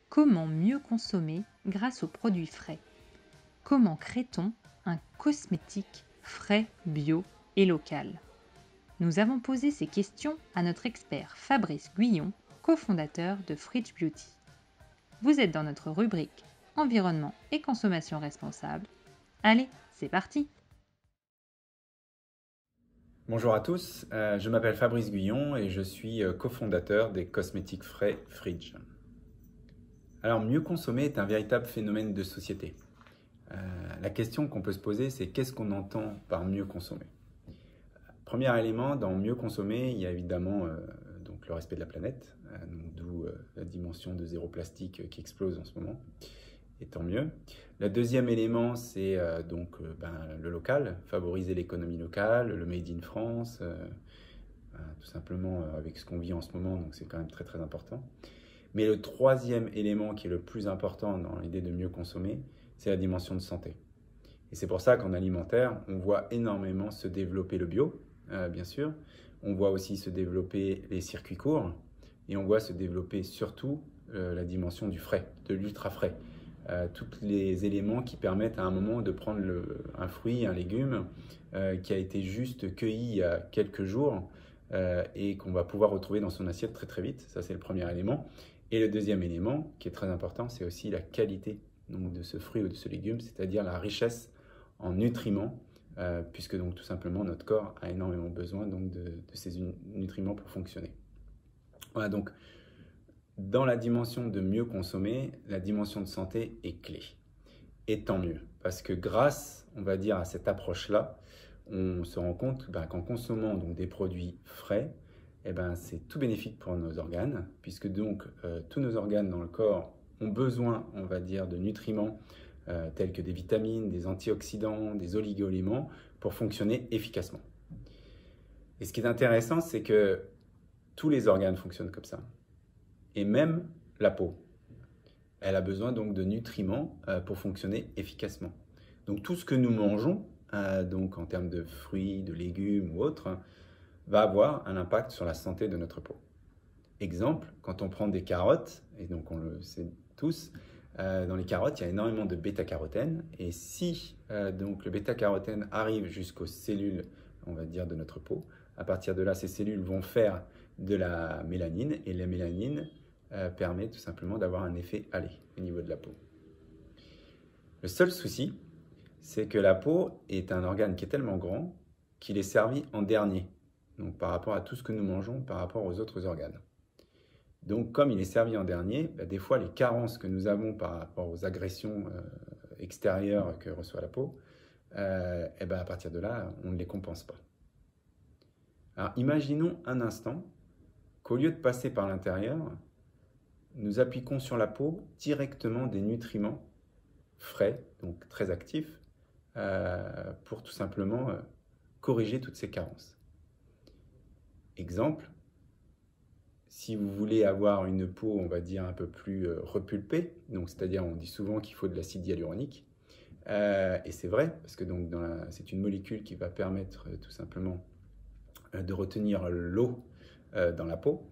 Comment mieux consommer grâce aux produits frais? Comment crée-t-on un cosmétique frais, bio et local? Nous avons posé ces questions à notre expert Fabrice Guyon, cofondateur de Fridge Beauty. Vous êtes dans notre rubrique Environnement et consommation responsable. Allez, c'est parti! Bonjour à tous, je m'appelle Fabrice Guyon et je suis cofondateur des cosmétiques frais Fridge. Alors, mieux consommer est un véritable phénomène de société. La question qu'on peut se poser, c'est qu'est-ce qu'on entend par mieux consommer? Premier élément, dans mieux consommer, il y a évidemment donc le respect de la planète, d'où la dimension de zéro plastique qui explose en ce moment, et tant mieux. Le deuxième élément, c'est le local, favoriser l'économie locale, le Made in France, tout simplement avec ce qu'on vit en ce moment, donc c'est quand même très très important. Mais le troisième élément qui est le plus important dans l'idée de mieux consommer, c'est la dimension de santé. Et c'est pour ça qu'en alimentaire, on voit énormément se développer le bio, bien sûr. On voit aussi se développer les circuits courts et on voit se développer surtout la dimension du frais, de l'ultra frais. Tous les éléments qui permettent à un moment de prendre un fruit, un légume qui a été juste cueilli il y a quelques jours et qu'on va pouvoir retrouver dans son assiette très très vite. Ça, c'est le premier élément. Et le deuxième élément qui est très important, c'est aussi la qualité donc, de ce fruit ou de ce légume, c'est-à-dire la richesse en nutriments, puisque donc tout simplement notre corps a énormément besoin donc, de ces nutriments pour fonctionner. Voilà, donc dans la dimension de mieux consommer, la dimension de santé est clé. Et tant mieux, parce que grâce, on va dire, à cette approche-là, on se rend compte qu'en consommant donc, des produits frais, c'est tout bénéfique pour nos organes, puisque donc tous nos organes dans le corps ont besoin, on va dire, de nutriments tels que des vitamines, des antioxydants, des oligo-éléments pour fonctionner efficacement. Et ce qui est intéressant, c'est que tous les organes fonctionnent comme ça. Et même la peau. Elle a besoin donc de nutriments pour fonctionner efficacement. Donc tout ce que nous mangeons, donc en termes de fruits, de légumes ou autres, va avoir un impact sur la santé de notre peau. Exemple, quand on prend des carottes, et donc on le sait tous, dans les carottes, il y a énormément de bêta-carotène. Et si donc le bêta-carotène arrive jusqu'aux cellules, on va dire, de notre peau, à partir de là, ces cellules vont faire de la mélanine. Et la mélanine permet tout simplement d'avoir un effet halo au niveau de la peau. Le seul souci, c'est que la peau est un organe qui est tellement grand qu'il est servi en dernier. Donc par rapport à tout ce que nous mangeons, par rapport aux autres organes. Donc comme il est servi en dernier, des fois les carences que nous avons par rapport aux agressions extérieures que reçoit la peau, à partir de là, on ne les compense pas. Alors imaginons un instant qu'au lieu de passer par l'intérieur, nous appliquons sur la peau directement des nutriments frais, donc très actifs, pour tout simplement corriger toutes ces carences. Exemple, si vous voulez avoir une peau, on va dire, un peu plus repulpée, donc c'est-à-dire on dit souvent qu'il faut de l'acide hyaluronique, et c'est vrai, parce que donc c'est une molécule qui va permettre tout simplement de retenir l'eau dans la peau.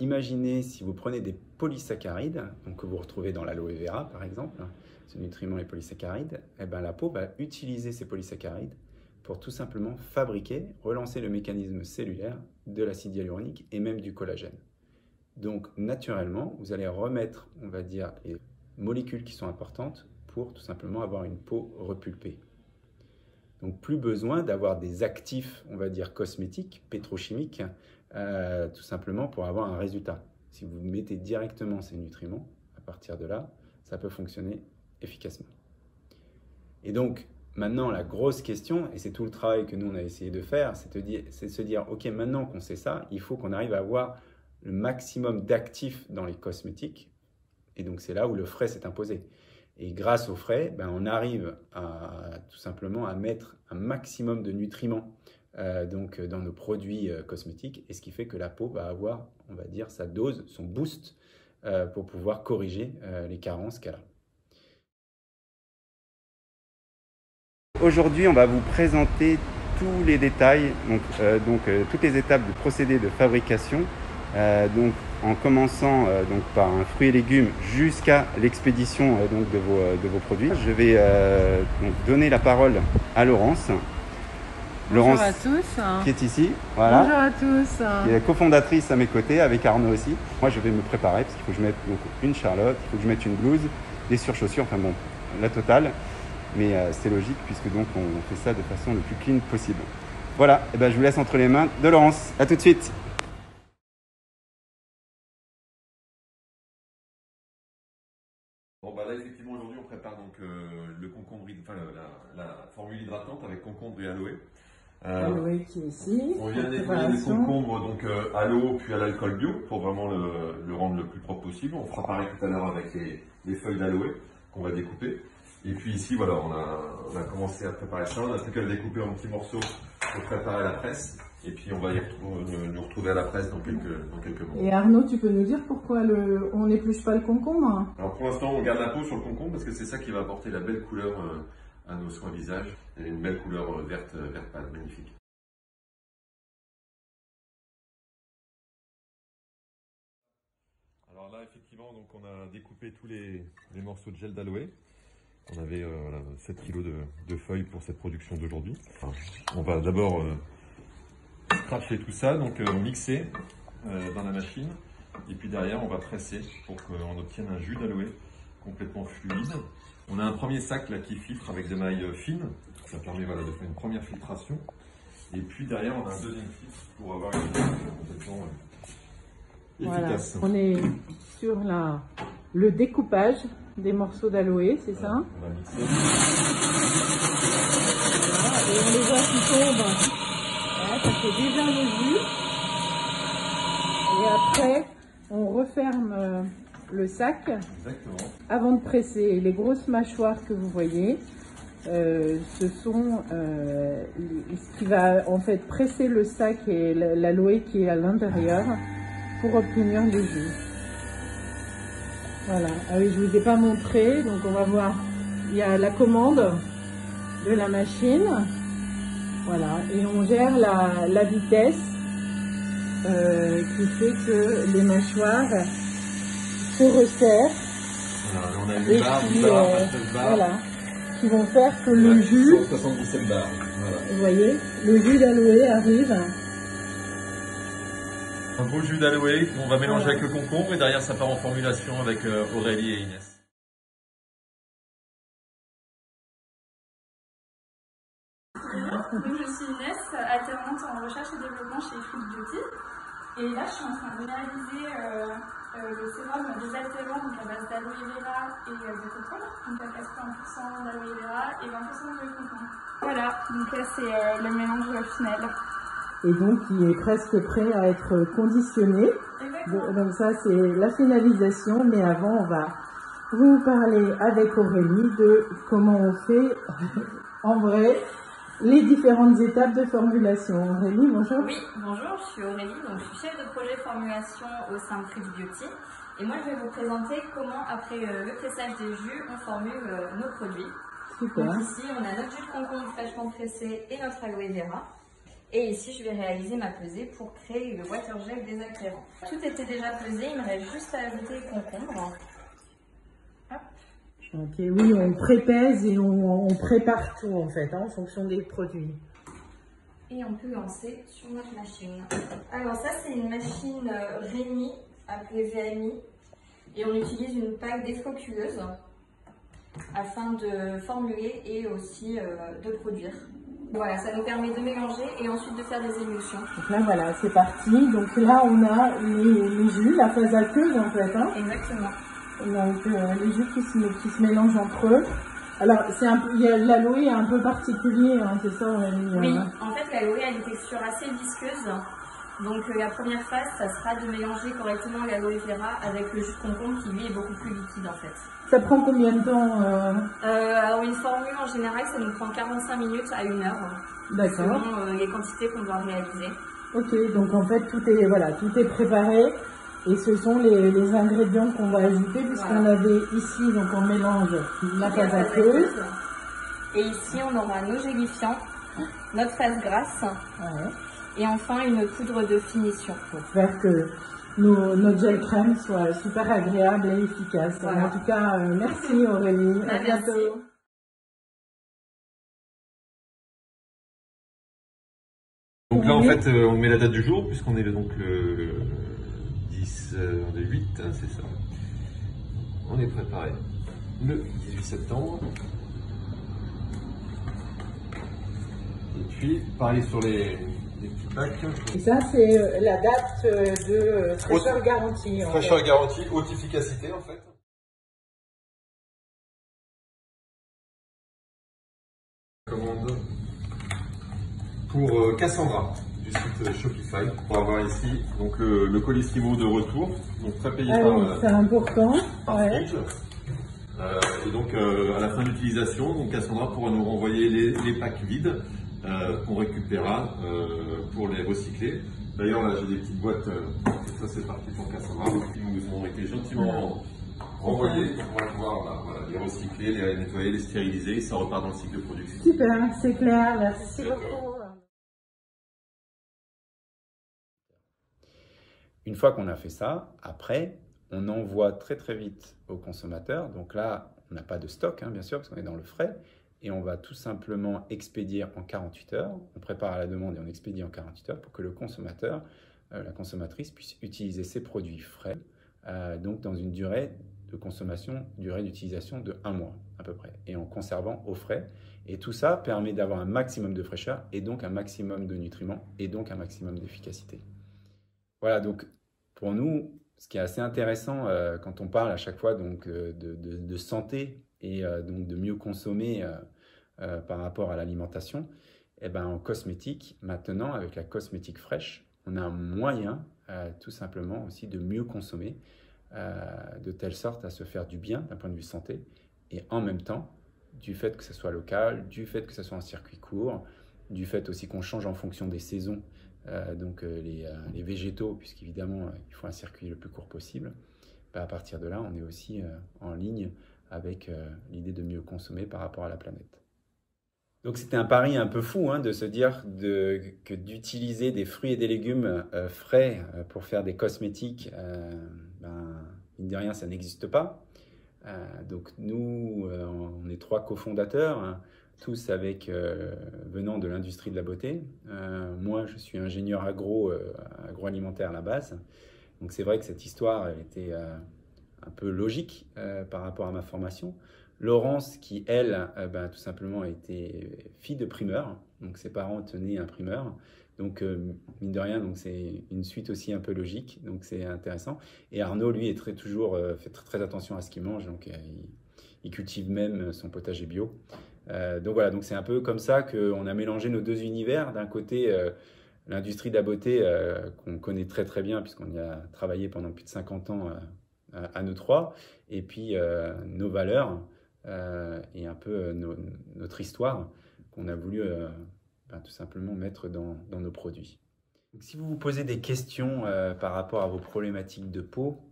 Imaginez si vous prenez des polysaccharides, donc que vous retrouvez dans l'aloe vera par exemple, ce nutriment est polysaccharide, la peau va utiliser ces polysaccharides pour tout simplement fabriquer, relancer le mécanisme cellulaire de l'acide hyaluronique et même du collagène. Donc naturellement, vous allez remettre, on va dire, les molécules qui sont importantes pour tout simplement avoir une peau repulpée. Donc plus besoin d'avoir des actifs, on va dire, cosmétiques, pétrochimiques, tout simplement pour avoir un résultat. Si vous mettez directement ces nutriments, à partir de là, ça peut fonctionner efficacement. Et donc, maintenant, la grosse question, et c'est tout le travail que nous, on a essayé de faire, c'est de se dire, OK, maintenant qu'on sait ça, il faut qu'on arrive à avoir le maximum d'actifs dans les cosmétiques. Et donc, c'est là où le frais s'est imposé. Et grâce au frais, on arrive tout simplement à mettre un maximum de nutriments dans nos produits cosmétiques, et ce qui fait que la peau va avoir, on va dire, sa dose, son boost pour pouvoir corriger les carences qu'elle a. Aujourd'hui, on va vous présenter tous les détails, toutes les étapes du procédé de fabrication, en commençant donc par un fruit et légumes jusqu'à l'expédition donc de vos produits. Je vais donc donner la parole à Laurence. Bonjour à tous. Qui est ici. Voilà. Bonjour à tous. Qui est cofondatrice à mes côtés avec Arnaud aussi. Moi je vais me préparer parce qu'il faut que je mette donc une charlotte, il faut que je mette une blouse, des surchaussures, enfin bon, la totale. Mais c'est logique puisque donc on fait ça de façon le plus clean possible. Voilà, et ben je vous laisse entre les mains de Laurence. À tout de suite. Bon bah là effectivement aujourd'hui on prépare donc le concombre, enfin la formule hydratante avec concombre et aloe. Aloe qui est ici. On vient nettoyer le concombre donc à l'eau puis à l'alcool bio pour vraiment le rendre le plus propre possible. On fera pareil tout à l'heure avec les feuilles d'aloe qu'on va découper. Et puis ici voilà on a commencé à préparer ça, on n'a plus qu'à le découper en petits morceaux pour préparer la presse. Et puis on va nous retrouver à la presse dans quelques mois. Et Arnaud, tu peux nous dire pourquoi on n'épluche pas le concombre? Alors pour l'instant on garde la peau sur le concombre parce que c'est ça qui va apporter la belle couleur à nos soins visage. Et une belle couleur verte pâle, magnifique. Alors là effectivement donc on a découpé tous les morceaux de gel d'aloe. On avait voilà, 7 kg de feuilles pour cette production d'aujourd'hui. Enfin, on va d'abord cracher tout ça, donc mixer dans la machine. Et puis derrière, on va presser pour qu'on obtienne un jus d'aloe complètement fluide. On a un premier sac là qui filtre avec des mailles fines. Ça permet voilà, de faire une première filtration. Et puis derrière, on a un deuxième filtre pour avoir une filtration complètement efficace. Voilà. On est sur le découpage des morceaux d'aloe, c'est ça? On va mixer. Voilà, et on les voit qui tombent. Voilà, ça fait déjà le jus. Et après, on referme le sac. Exactement. Avant de presser. Les grosses mâchoires que vous voyez, ce sont ce qui va en fait presser le sac et l'aloe qui est à l'intérieur pour obtenir le jus. Voilà. Ah oui, je vous ai pas montré, donc on va voir. Il y a la commande de la machine. Voilà, et on gère la vitesse qui fait que les mâchoires se resserrent. Voilà, on a une barre, 10 barres, 13 barres. Voilà, qui vont faire que le jus, 77 barres. Voilà. vous voyez, le jus d'aloe arrive. Un beau jus d'aloe qu'on va mélanger avec le concombre et derrière ça part en formulation avec Aurélie et Inès. Donc, je suis Inès, alternante en recherche et développement chez Fridge Beauty. Et là, je suis en train de réaliser le sérum désaltérant donc à base d'aloe vera et de concombre. Donc à 80% d'aloe vera et 20% de concombre. Voilà, donc là c'est le mélange final. Et donc il est presque prêt à être conditionné. Exactement. Donc ça c'est la finalisation, mais avant on va vous parler avec Aurélie de comment on fait en vrai les différentes étapes de formulation. Aurélie, bonjour. Oui, bonjour, je suis Aurélie, donc je suis chef de projet formulation au sein de Fridge Beauty. Et moi je vais vous présenter comment après le pressage des jus, on formule nos produits. Super. Donc ici on a notre jus de concombre fraîchement pressé et notre aloe vera. Et ici je vais réaliser ma pesée pour créer le water gel désaltérant. Tout était déjà pesé, il me reste juste à ajouter le concombre. Hop. Ok, oui, on prépèse et on prépare tout en fait, hein, en fonction des produits. Et on peut lancer sur notre machine. Alors ça c'est une machine Rémi, appelée VMI. Et on utilise une paille défloculeuse afin de formuler et aussi de produire. Voilà, ça nous permet de mélanger et ensuite de faire des émulsions. Donc là voilà, c'est parti. Donc là on a les jus, la phase aqueuse en fait. Hein. Exactement. Donc les jus qui se mélangent entre eux. Alors l'aloe est un peu particulier, hein, c'est ça Aurélie? Oui, en fait l'aloe a une texture assez visqueuse. Donc la première phase, ça sera de mélanger correctement l'aloe vera avec le jus de concombre qui lui est beaucoup plus liquide en fait. Ça prend combien de temps Alors une formule en général, ça nous prend 45 minutes à 1 heure. D'accord. Selon les quantités qu'on doit réaliser. Ok, donc en fait tout est préparé et ce sont les ingrédients qu'on va ajouter puisqu'on avait ici, donc on mélange la phase aqueuse. Et ici on aura nos gélifiants, notre phase grasse. Ouais. Et enfin une poudre de finition. Pour faire que nos gel crème soient super agréables et efficaces. Voilà. En tout cas, merci Aurélie. À Merci. bientôt. Donc là, en fait, on met la date du jour, puisqu'on est donc le 10, le 8, hein, c'est ça. On est préparé le 18 septembre. Et puis, pareil sur les petits packs. Et ça, c'est la date de fraîcheur garantie. Fraîcheur garantie, haute efficacité en fait. Commande pour Cassandra du site Shopify pour avoir ici donc le Colissimo de retour, donc très payé C'est important. par Fridge. Et donc à la fin d'utilisation, donc Cassandra pourra nous renvoyer les packs vides qu'on récupérera pour les recycler. D'ailleurs là j'ai des petites boîtes, ça c'est parti pour Cassandra, qui nous ont été gentiment renvoyés. On va pouvoir les recycler, les nettoyer, les stériliser, et ça repart dans le cycle de production. Super, c'est clair. Merci beaucoup. Une fois qu'on a fait ça, après, on envoie très très vite au consommateur. Donc là, on n'a pas de stock, hein, bien sûr, parce qu'on est dans le frais. Et on va tout simplement expédier en 48 heures. On prépare la demande et on expédie en 48 heures pour que le consommateur, la consommatrice, puisse utiliser ses produits frais, donc dans une durée de consommation, durée d'utilisation de 1 mois à peu près, et en conservant au frais. Et tout ça permet d'avoir un maximum de fraîcheur, et donc un maximum de nutriments, et donc un maximum d'efficacité. Voilà, donc pour nous, ce qui est assez intéressant quand on parle à chaque fois donc, de santé et donc de mieux consommer par rapport à l'alimentation, eh ben, en cosmétique, maintenant avec la cosmétique fraîche, on a un moyen tout simplement aussi de mieux consommer de telle sorte à se faire du bien d'un point de vue santé et en même temps du fait que ce soit local, du fait que ce soit en circuit court, du fait aussi qu'on change en fonction des saisons. Donc les végétaux, puisqu'évidemment il faut un circuit le plus court possible, à partir de là on est aussi en ligne avec l'idée de mieux consommer par rapport à la planète. Donc c'était un pari un peu fou hein, de se dire que d'utiliser des fruits et des légumes frais pour faire des cosmétiques, mine de rien ça n'existe pas. Donc nous, on est 3 cofondateurs, hein, tous venant de l'industrie de la beauté. Moi, je suis ingénieur agroalimentaire à la base. Donc c'est vrai que cette histoire elle était un peu logique par rapport à ma formation. Laurence, qui elle, tout simplement était fille de primeur. Donc ses parents tenaient un primeur. Donc mine de rien, donc c'est une suite aussi un peu logique. Donc c'est intéressant. Et Arnaud, lui, fait très attention à ce qu'il mange. Donc il cultive même son potager bio. Donc voilà, donc c'est un peu comme ça qu'on a mélangé nos 2 univers. D'un côté, l'industrie de la beauté qu'on connaît très très bien puisqu'on y a travaillé pendant plus de 50 ans à nous 3. Et puis nos valeurs et un peu notre histoire qu'on a voulu tout simplement mettre dans nos produits. Donc, si vous vous posez des questions par rapport à vos problématiques de peau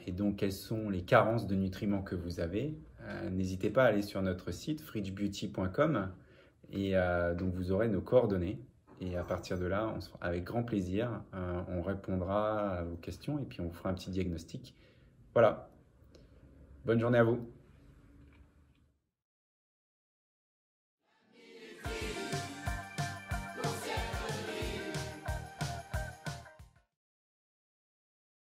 et donc quelles sont les carences de nutriments que vous avez, n'hésitez pas à aller sur notre site fridgebeauty.com et donc vous aurez nos coordonnées et à partir de là, avec grand plaisir, on répondra à vos questions et puis on vous fera un petit diagnostic. Voilà, bonne journée à vous.